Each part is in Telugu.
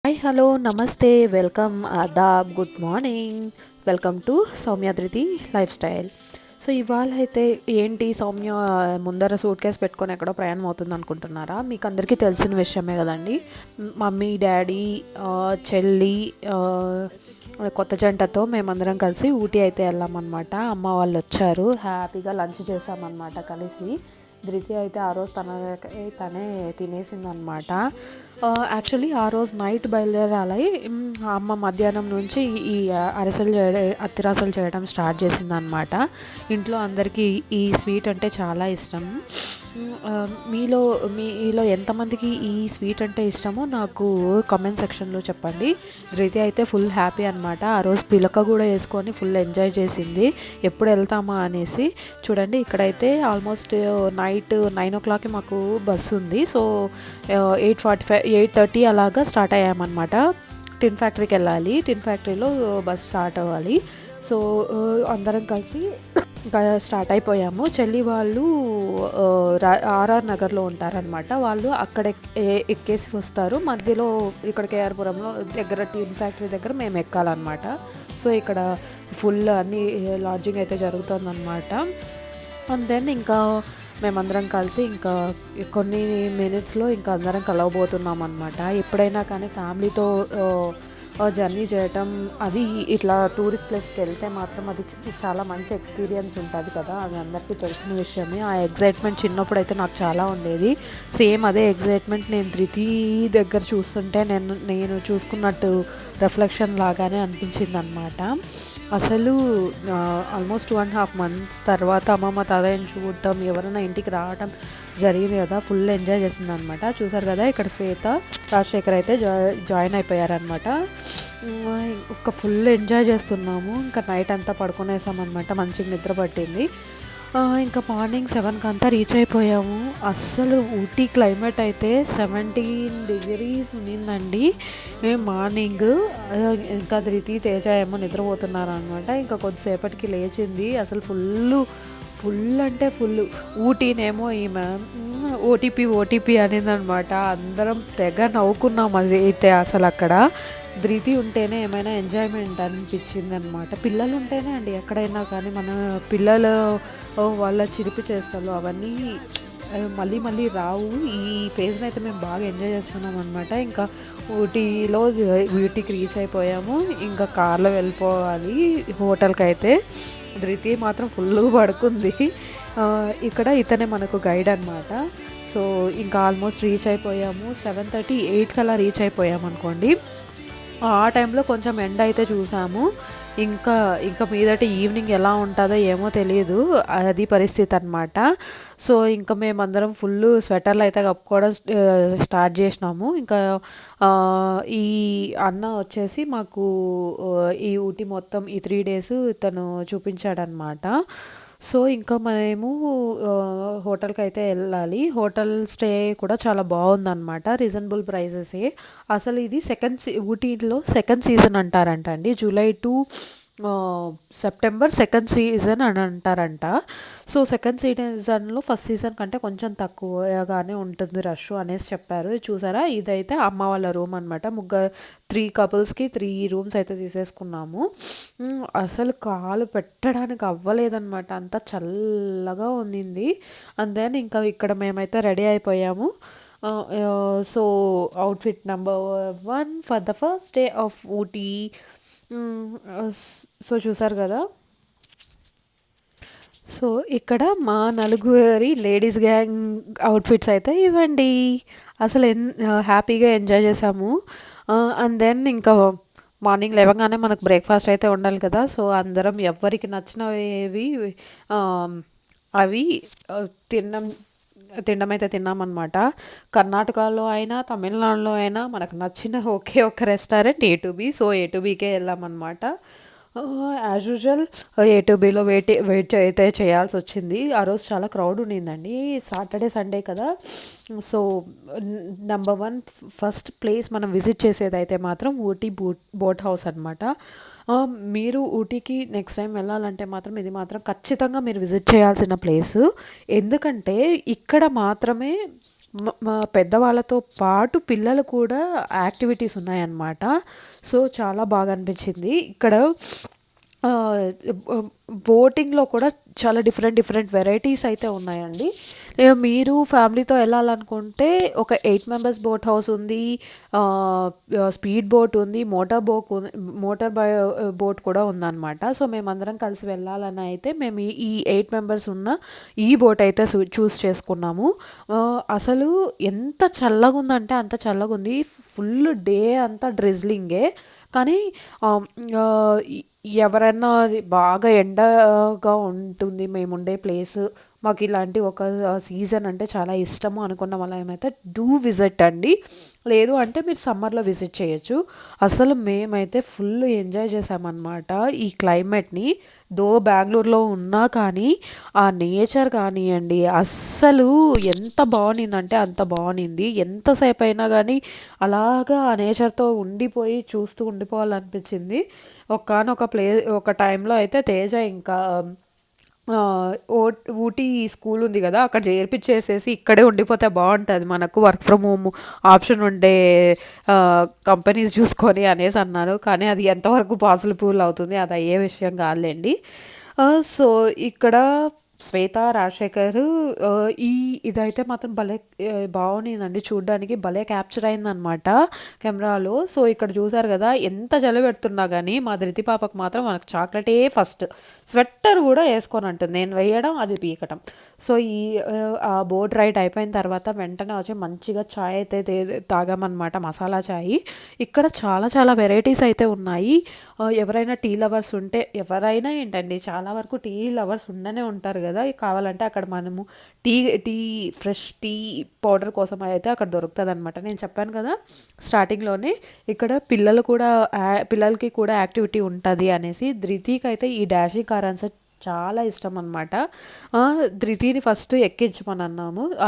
హాయ్ హలో నమస్తే వెల్కమ్ ఆదాబ్ good morning. Welcome to Soumya Dhruti life style. So ఇవాళ అయితే ఏంటి సౌమ్య ముందర సూట్ కేసు పెట్టుకొని ఎక్కడో ప్రయాణం అవుతుంది అనుకుంటున్నారా? మీకు అందరికీ తెలిసిన విషయమే కదండి. మమ్మీ డాడీ చెల్లి కొత్త జంటతో మేమందరం కలిసి ఊటీ అయితే వెళ్ళామన్నమాట. అమ్మ వాళ్ళు వచ్చారు, హ్యాపీగా లంచ్ చేసామన్నమాట కలిసి. ధృతి అయితే ఆ రోజు తనే తినేసిందనమాట. యాక్చువల్లీ ఆ రోజు నైట్ బయలుదేరాలి. అమ్మ మధ్యాహ్నం నుంచి ఈ అత్తిరాసలు చేయడం స్టార్ట్ చేసిందనమాట. ఇంట్లో అందరికీ ఈ స్వీట్ అంటే చాలా ఇష్టం. ఆ, మీలో మీలో ఎంతమందికి ఈ స్వీట్ అంటే ఇష్టమో నాకు కామెంట్ సెక్షన్లో చెప్పండి. ధృతి అయితే ఫుల్ హ్యాపీ అనమాట. ఆ రోజు పిలక కూడా వేసుకొని ఫుల్ ఎంజాయ్ చేసింది, ఎప్పుడు వెళ్తామా అనేసి. చూడండి ఇక్కడైతే ఆల్మోస్ట్ నైట్ 9 o'clockకి మాకు బస్సు ఉంది. సో 8:45 8:30 అలాగా స్టార్ట్ అయ్యామన్నమాట. టిన్ ఫ్యాక్టరీకి వెళ్ళాలి, టిన్ ఫ్యాక్టరీలో బస్ స్టార్ట్ అవ్వాలి. సో అందరం కలిసి ఇంకా స్టార్ట్ అయిపోయాము. చెల్లి వాళ్ళు ఆర్ఆర్ నగర్లో ఉంటారనమాట. వాళ్ళు అక్కడ ఎక్కేసి వస్తారు. మధ్యలో ఇక్కడ కేఆర్పురంలో దగ్గర టీన్ ఫ్యాక్టరీ దగ్గర మేము ఎక్కాలన్నమాట. సో ఇక్కడ ఫుల్ అన్ని లాడ్జింగ్ అయితే జరుగుతుందన్నమాట. అండ్ దెన్ ఇంకా మేమందరం కలిసి ఇంకా కొన్ని మినిట్స్లో ఇంకా అందరం కలవబోతున్నాం అనమాట. ఎప్పుడైనా కానీ ఫ్యామిలీతో జర్నీ చేయటం, అది ఇట్లా టూరిస్ట్ ప్లేస్కి వెళ్తే మాత్రం అది చాలా మంచి ఎక్స్పీరియన్స్ ఉంటుంది కదా. అది అందరికీ తెలిసిన విషయమే. ఆ ఎగ్జైట్మెంట్ చిన్నప్పుడు అయితే నాకు చాలా ఉండేది. సేమ్ అదే ఎగ్జైట్మెంట్ నేను ధృతి దగ్గర చూస్తుంటే నేను చూసుకున్నట్టు రిఫ్లెక్షన్ లాగానే అనిపించింది అనమాట. అసలు ఆల్మోస్ట్ 2.5 months తర్వాత అమ్మమ్మ తాతయ్యని చూడటం, ఎవరైనా ఇంటికి రావటం జరిగింది కదా. ఫుల్ ఎంజాయ్ చేసింది అనమాట. చూసారు కదా ఇక్కడ శ్వేత రాజశేఖర్ అయితే జాయిన్ అయిపోయారనమాట. ఇంకా ఫుల్ ఎంజాయ్ చేస్తున్నాము. ఇంకా నైట్ అంతా పడుకునేసామన్నమాట, మంచిగా నిద్ర పట్టింది. ఇంకా మార్నింగ్ 7కి అంతా రీచ్ అయిపోయాము. అస్సలు ఊటీ క్లైమేట్ అయితే 17 degrees ఉన్నిందండి మార్నింగ్. ఇంకా ధృతి తేజ ఏమో నిద్రపోతున్నారు అనమాట. ఇంకా కొద్దిసేపటికి లేచింది. అసలు ఫుల్ అంటే ఫుల్. ఊటీనేమో ఈమె ఓటీపీ అనిందనమాట. అందరం తెగ నవ్వుకున్నాం. అది అయితే అసలు అక్కడ ధృతి ఉంటేనే ఏమైనా ఎంజాయ్మెంట్ అనిపించింది అనమాట. పిల్లలు ఉంటేనే అండి ఎక్కడైనా కానీ, మన పిల్లలు వాళ్ళ చిలిపి చేష్టలు అవన్నీ మళ్ళీ మళ్ళీ రావు. ఈ ఫేజ్ని అయితే మేము బాగా ఎంజాయ్ చేస్తున్నాం అనమాట. ఇంకా ఊటీకి రీచ్ అయిపోయాము. ఇంకా కార్లో వెళ్ళిపోవాలి హోటల్కి అయితే. ధృతి మాత్రం ఫుల్ పడుకుంది. ఇక్కడ ఇతనే మనకు గైడ్ అనమాట. సో ఇంకా ఆల్మోస్ట్ రీచ్ అయిపోయాము. 7:30 8 కల్లా రీచ్ అయిపోయాము అనుకోండి. ఆ టైంలో కొంచెం ఎండ అయితే చూసాము. ఇంకా ఇంకా మీదట ఈవినింగ్ ఎలా ఉంటుందో ఏమో తెలియదు, అది పరిస్థితి అనమాట. సో ఇంకా మేమందరం ఫుల్ స్వెటర్లు అయితే కప్పుకోవడం స్టార్ట్ చేసినాము. ఇంకా ఈ అన్న వచ్చేసి మాకు ఈ ఊటీ మొత్తం ఈ 3 days తను చూపించాడనమాట. సో ఇంకా మేము హోటల్కి అయితే వెళ్ళాలి. హోటల్ స్టే కూడా చాలా బాగుందన్నమాట, రీజనబుల్ ప్రైజెసే. అసలు ఇది ఊటీలో సెకండ్ సీజన్ అంటారంట అండి. July to September second season అని అంటారంట. సో సెకండ్ సీజన్లో ఫస్ట్ సీజన్ కంటే కొంచెం తక్కువగానే ఉంటుంది రష్ అనేసి చెప్పారు. చూసారా ఇదైతే అమ్మ వాళ్ళ రూమ్ అనమాట. 3 coupleస్కి 3 rooms అయితే తీసేసుకున్నాము. అసలు కాలు పెట్టడానికి అవ్వలేదన్నమాట, అంత చల్లగా ఉన్నింది. అండ్ దెన్ ఇంకా ఇక్కడ మేమైతే రెడీ అయిపోయాము. So outfit number 1 for the first day of Ooty. So చూసారు కదా. సో ఇక్కడ మా నలుగురి లేడీస్ గ్యాంగ్ అవుట్ఫిట్స్ అయితే ఇవ్వండి. అసలు హ్యాపీగా ఎంజాయ్ చేసాము. అండ్ దెన్ ఇంకా మార్నింగ్ లేవగానే మనకు బ్రేక్ఫాస్ట్ అయితే ఉండాలి కదా. సో అందరం ఎవరికి నచ్చినవి అవి తినడం తినడం అయితే తిన్నామన్నమాట. కర్ణాటకలో అయినా తమిళనాడులో అయినా మనకు నచ్చిన ఒకే ఒక restaurant A to B. So A to Bకే వెళ్ళామన్నమాట. యాజ్ యూజువల్ A to Bలో వెయిట్ అయితే చేయాల్సి వచ్చింది. ఆ రోజు చాలా క్రౌడ్ ఉండిందండి, సాటర్డే సండే కదా. సో నెంబర్ 1 ఫస్ట్ ప్లేస్ మనం విజిట్ చేసేది అయితే మాత్రం ఊటీ బోట్ హౌస్ అనమాట. మీరు ఊటీకి నెక్స్ట్ టైం వెళ్ళాలంటే మాత్రం ఇది మాత్రం ఖచ్చితంగా మీరు విజిట్ చేయాల్సిన ప్లేసు. ఎందుకంటే ఇక్కడ మాత్రమే మా పెద్దవాళ్ళతో పాటు పిల్లలు కూడా యాక్టివిటీస్ ఉన్నాయన్నమాట. సో చాలా బాగా అనిపించింది ఇక్కడ. బోటింగ్లో కూడా చాలా డిఫరెంట్ డిఫరెంట్ వెరైటీస్ అయితే ఉన్నాయండి. మీరు ఫ్యామిలీతో వెళ్ళాలనుకుంటే ఒక 8 మెంబర్స్ బోట్ హౌస్ ఉంది, స్పీడ్ బోట్ ఉంది, మోటార్ బోట్ కూడా ఉందన్నమాట. సో మేమందరం కలిసి వెళ్ళాలని అయితే మేము ఈ 8 మెంబర్స్ ఉన్న ఈ బోట్ అయితే చూస్ చేసుకున్నాము. అసలు ఎంత చల్లగా ఉందంటే అంత చల్లగా ఉంది. ఫుల్ డే అంతా డ్రిజ్లింగే. కానీ ఆహ్, ఆహ్, ఎవరైనా అది బాగా ఎండగా ఉంటుంది మేముండే ప్లేసు, మాకు ఇలాంటి ఒక సీజన్ అంటే చాలా ఇష్టము అనుకున్న వాళ్ళమైతే డూ విజిట్ అండి. లేదు అంటే మీరు సమ్మర్లో విజిట్ చేయొచ్చు. అసలు మేమైతే ఫుల్ ఎంజాయ్ చేసామన్నమాట ఈ క్లైమేట్ని. బెంగళూరులో ఉన్నా కానీ ఆ నేచర్ కానివ్వండి, అస్సలు ఎంత బాగుండిందంటే అంత బాగుండింది. ఎంతసేపు అయినా కానీ అలాగా ఆ నేచర్తో ఉండిపోయి చూస్తూ ఉండిపోవాలనిపించింది. ఒక టైంలో అయితే తేజ ఇంకా ఊటీ స్కూల్ ఉంది కదా, అక్కడ చేర్పించేసేసి ఇక్కడే ఉండిపోతే బాగుంటుంది మనకు వర్క్ ఫ్రమ్ హోమ్ ఆప్షన్ ఉండే కంపెనీస్ చూసుకొని అనేసి అన్నారు. కానీ అది ఎంతవరకు పాసిబుల్ అవుతుంది, అది అయ్యే విషయం కాదులేండి. సో ఇక్కడ శ్వేత, రాజశేఖర్, ఇదైతే మాత్రం భలే బాగుండిందండి చూడ్డానికి. భలే క్యాప్చర్ అయిందనమాట కెమెరాలో. సో ఇక్కడ చూసారు కదా, ఎంత చలి పెడుతున్నా కానీ మా ధృతి పాపకు మాత్రం మనకు చాక్లెటే ఫస్ట్. స్వెట్టర్ కూడా వేసుకొని అంటుంది, నేను వేయడం అది పీకటం. సో ఆ బోట్ రైడ్ అయిపోయిన తర్వాత వెంటనే వచ్చి మంచిగా ఛాయ్ అయితే తాగామన్నమాట, మసాలా ఛాయ్. ఇక్కడ చాలా చాలా వెరైటీస్ అయితే ఉన్నాయి. ఎవరైనా టీ లవర్స్ ఉంటే, ఎవరైనా ఏంటండి చాలా వరకు టీ లవర్స్ ఉండనే ఉంటారు కదా, కావాలంటే అక్కడ మనము tea tea fresh tea powder కోసం అయితే అక్కడ దొరుకుతుంది అనమాట. నేను చెప్పాను కదా స్టార్టింగ్లోనే, ఇక్కడ పిల్లలకి కూడా యాక్టివిటీ ఉంటుంది అనేసి. ధృతికి అయితే ఈ డాషింగ్ కార్ ఆన్సర్ చాలా ఇష్టం అనమాట. ధృతిని ఫస్ట్ ఎక్కించమని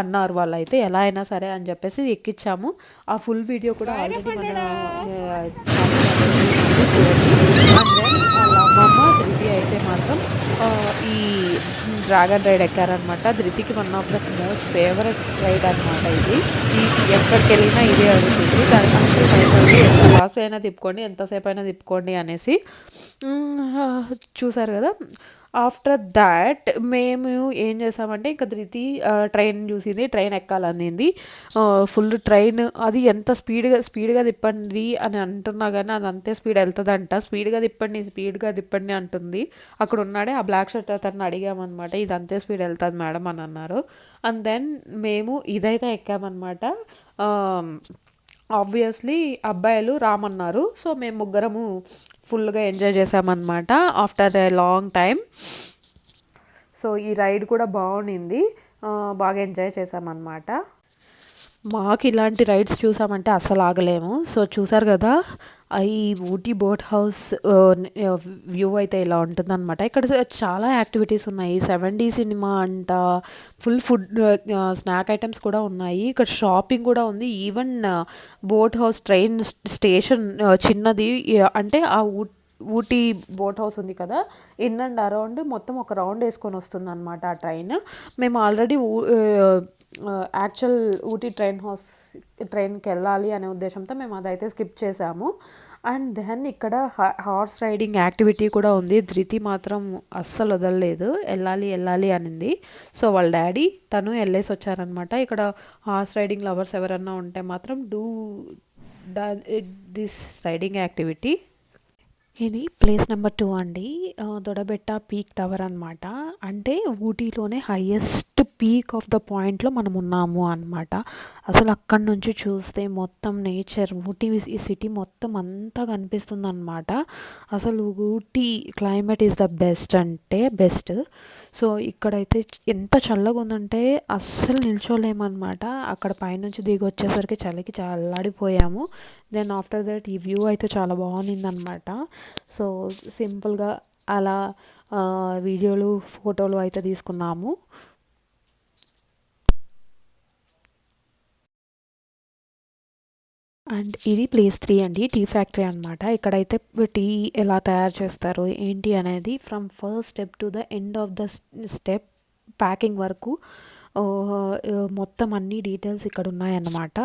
అన్నారు వాళ్ళైతే, ఎలా అయినా సరే అని చెప్పేసి ఎక్కించాము. ఆ ఫుల్ వీడియో కూడా ఆల్రెడీ మన వాళ్ళ అమ్మమ్మ ధృతి అయితే మాత్రం ఈ డ్రాగన్ రైడ్ ఎక్కారనమాట. ధృతికి one of the most favourite ride అనమాట ఇది. ఎక్కడికి వెళ్ళినా ఇదే అడుగుతుంది. దానికి అసలు భయపడి ఎంత ఫాస్ట్ అయినా తిప్పుకోండి, ఎంతసేపు అయినా తిప్పుకోండి అనేసి. చూసారు కదా. ఆఫ్టర్ దాట్ మేము ఏం చేసామంటే, ఇంకా ధృతి ట్రైన్ చూసింది, ట్రైన్ ఎక్కాలనింది. ఫుల్ ట్రైన్ అది ఎంత స్పీడ్గా తిప్పండి అని అంటున్నా కానీ అది అంతే స్పీడ్ వెళ్తుందంట. స్పీడ్గా తిప్పండి అంటుంది. అక్కడ ఉన్నాడే ఆ బ్లాక్ షర్ట్ అతన్ని అడిగామన్నమాట, ఇది అంతే స్పీడ్ వెళ్తుంది మేడం అని అన్నారు. అండ్ దెన్ మేము ఇదైతే ఎక్కామన్నమాట. ఆబ్వియస్లీ అబ్బాయిలు రామన్నారు. సో మేము ముగ్గురము ఫుల్గా ఎంజాయ్ చేసామన్నమాట after a long time. So ఈ రైడ్ కూడా బాగుండింది, బాగా ఎంజాయ్ చేసామన్నమాట. మాకు ఇలాంటి రైడ్స్ చూసామంటే అస్సలు ఆగలేము. సో చూసారు కదా, ఈ ఊటీ బోట్ హౌస్ వ్యూ అయితే ఇలా ఉంటుందన్నమాట. ఇక్కడ చాలా యాక్టివిటీస్ ఉన్నాయి. 7D సినిమా అంట, ఫుడ్ స్నాక్ ఐటమ్స్ కూడా ఉన్నాయి. ఇక్కడ షాపింగ్ కూడా ఉంది. Even boat house train station చిన్నది, అంటే ఆ ఊటీ బోట్ హౌస్ ఉంది కదా, ఇన్ అండ్ అరౌండ్ మొత్తం ఒక రౌండ్ వేసుకొని వస్తుంది అనమాట ఆ ట్రైన్. మేము ఆల్రెడీ యాక్చువల్ ఊటీ ట్రైన్కి వెళ్ళాలి అనే ఉద్దేశంతో మేము అదైతే స్కిప్ చేసాము. అండ్ దెన్ ఇక్కడ హార్స్ రైడింగ్ యాక్టివిటీ కూడా ఉంది. ధృతి మాత్రం అస్సలు వదలలేదు, వెళ్ళాలి అనింది. సో వాళ్ళ డాడీ తను వెళ్ళేసి వచ్చారనమాట. ఇక్కడ హార్స్ రైడింగ్ లవర్స్ ఎవరన్నా ఉంటే మాత్రం దిస్ రైడింగ్ యాక్టివిటీ. ఇది ప్లేస్ నెంబర్ 2 అండి, దొడబెట్ట పీక్ టవర్ అనమాట. అంటే ఊటీలోనే హైయెస్ట్ పీక్ ఆఫ్ ద పాయింట్లో మనం ఉన్నాము అనమాట. అసలు అక్కడి నుంచి చూస్తే మొత్తం నేచర్, ఊటీ ఈ సిటీ మొత్తం అంతా కనిపిస్తుంది అనమాట. అసలు Ooty climate is the best అంటే బెస్ట్. సో ఇక్కడైతే ఎంత చల్లగా ఉందంటే అస్సలు నిల్చోలేమన్నమాట. అక్కడ పైనుంచి దిగి వచ్చేసరికి చలికి చల్లాడిపోయాము. దెన్ ఆఫ్టర్ దట్ ఈ వ్యూ అయితే చాలా బాగుండిందనమాట. సో సింపుల్గా అలా వీడియోలు ఫోటోలు అయితే తీసుకున్నాము. అండ్ ఇది ప్లేస్ 3 అండి, టీ ఫ్యాక్టరీ అనమాట. ఇక్కడైతే టీ ఎలా తయారు చేస్తారు ఏంటి అనేది from first step to the end of the step packing వరకు మొత్తం అన్ని డీటెయిల్స్ ఇక్కడ ఉన్నాయన్నమాట.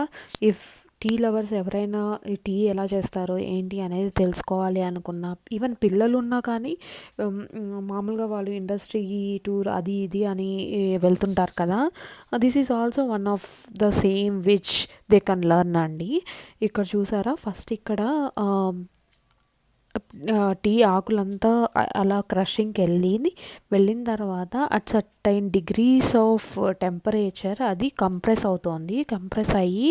ఇఫ్ టీ లవర్స్ ఎవరైనా ఈ టీ ఎలా చేస్తారో ఏంటి అనేది తెలుసుకోవాలి అనుకున్నా, ఈవెన్ పిల్లలున్నా కానీ మామూలుగా వాళ్ళు ఇండస్ట్రీ టూర్ అది ఇది అని వెళ్తుంటారు కదా. This is also one of the same which they can learn అండి. ఇక్కడ చూసారా ఫస్ట్ ఇక్కడ టీ ఆకులంతా అలా క్రషింగ్కి వెళ్ళిన తర్వాత at certain degrees of temperature అది కంప్రెస్ అయ్యి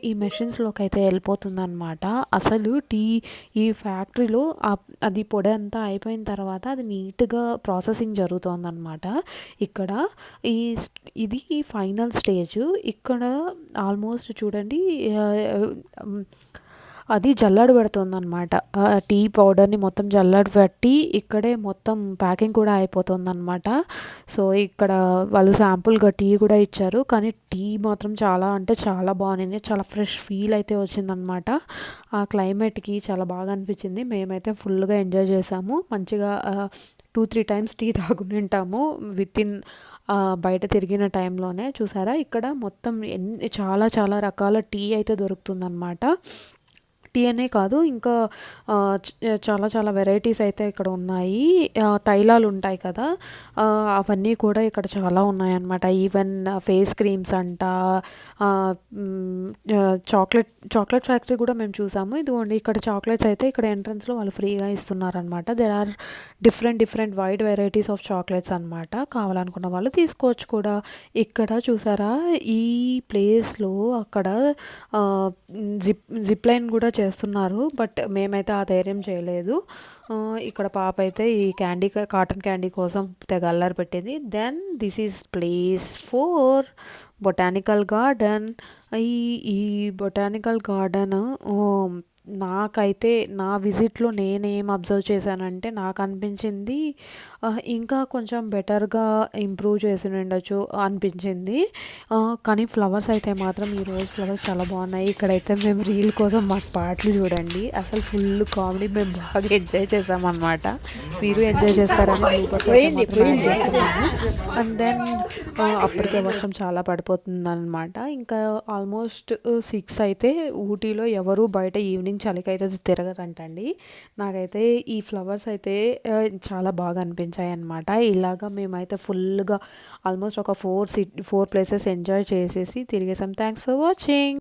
ఈ మెషిన్స్లోకి అయితే వెళ్ళిపోతుందన్నమాట. అసలు ఈ ఫ్యాక్టరీలో అది పొడి అంతా అయిపోయిన తర్వాత అది నీట్గా ప్రాసెసింగ్ జరుగుతుందన్నమాట. ఇక్కడ ఈ ఇది ఫైనల్ స్టేజ్. ఇక్కడ ఆల్మోస్ట్ చూడండి అది జల్లాడు పెడుతుందనమాట. టీ పౌడర్ని మొత్తం జల్లాడు పెట్టి ఇక్కడే మొత్తం ప్యాకింగ్ కూడా అయిపోతుందన్నమాట. సో ఇక్కడ వాళ్ళు శాంపుల్గా టీ కూడా ఇచ్చారు, కానీ టీ మాత్రం చాలా అంటే చాలా బాగుంది. చాలా ఫ్రెష్ ఫీల్ అయితే వచ్చిందనమాట. ఆ క్లైమేట్కి చాలా బాగా అనిపించింది. మేమైతే ఫుల్గా ఎంజాయ్ చేసాము. మంచిగా 2-3 టైమ్స్ టీ తాగునింటాము వితిన్ బయట తిరిగిన టైంలోనే. చూసారా ఇక్కడ మొత్తం చాలా చాలా రకాల టీ అయితే దొరుకుతుందన్నమాట. టీ అనే కాదు, ఇంకా చాలా చాలా వెరైటీస్ అయితే ఇక్కడ ఉన్నాయి. తైలాలు ఉంటాయి కదా, అవన్నీ కూడా ఇక్కడ చాలా ఉన్నాయన్నమాట. ఈవెన్ ఫేస్ క్రీమ్స్ అంట, చాక్లెట్ ఫ్యాక్టరీ కూడా మేము చూసాము. ఇదిగోండి ఇక్కడ చాక్లెట్స్ అయితే ఇక్కడ ఎంట్రన్స్లో వాళ్ళు ఫ్రీగా ఇస్తున్నారనమాట. There are different wide varieties of chocolates అనమాట. కావాలనుకున్న వాళ్ళు తీసుకోవచ్చు కూడా. ఇక్కడ చూసారా ఈ ప్లేస్లో అక్కడ జిప్ లైన్ కూడా చేస్తున్నారు, బట్ మేమైతే ఆ ధైర్యం చేయలేదు. ఇక్కడ పాప అయితే ఈ కాటన్ క్యాండీ కోసం తెగ అల్లరి పెట్టింది. Then this is place for botanical garden. ఈ ఈ బొటానికల్ గార్డెన్ నాకైతే నా విజిట్లో నేనేం అబ్జర్వ్ చేశానంటే నాకు అనిపించింది ఇంకా కొంచెం బెటర్గా ఇంప్రూవ్ చేసి ఉండొచ్చు అనిపించింది. కానీ ఫ్లవర్స్ అయితే మాత్రం ఈ రోజ్ ఫ్లవర్స్ చాలా బాగున్నాయి. ఇక్కడైతే మేము రీల్ కోసం మాకు పాటలు చూడండి, అసలు ఫుల్ కామెడీ. మేము బాగా ఎంజాయ్ చేసామన్నమాట. మీరు ఎంజాయ్ చేస్తారని చేస్తున్నాను. అండ్ దెన్ అప్పటికే వర్షం చాలా పడిపోతుందన్నమాట. ఇంకా ఆల్మోస్ట్ 6 అయితే ఊటీలో ఎవరు బయట ఈవినింగ్ చలికైతే తిరగరంటండి. నాకైతే ఈ ఫ్లవర్స్ అయితే చాలా బాగా అనిపించాయి అన్నమాట. ఇలాగా మేమైతే ఫుల్గా ఆల్మోస్ట్ ఒక 4 ప్లేసెస్ ఎంజాయ్ చేసేసి తిరిగేసాం. Thanks for watching.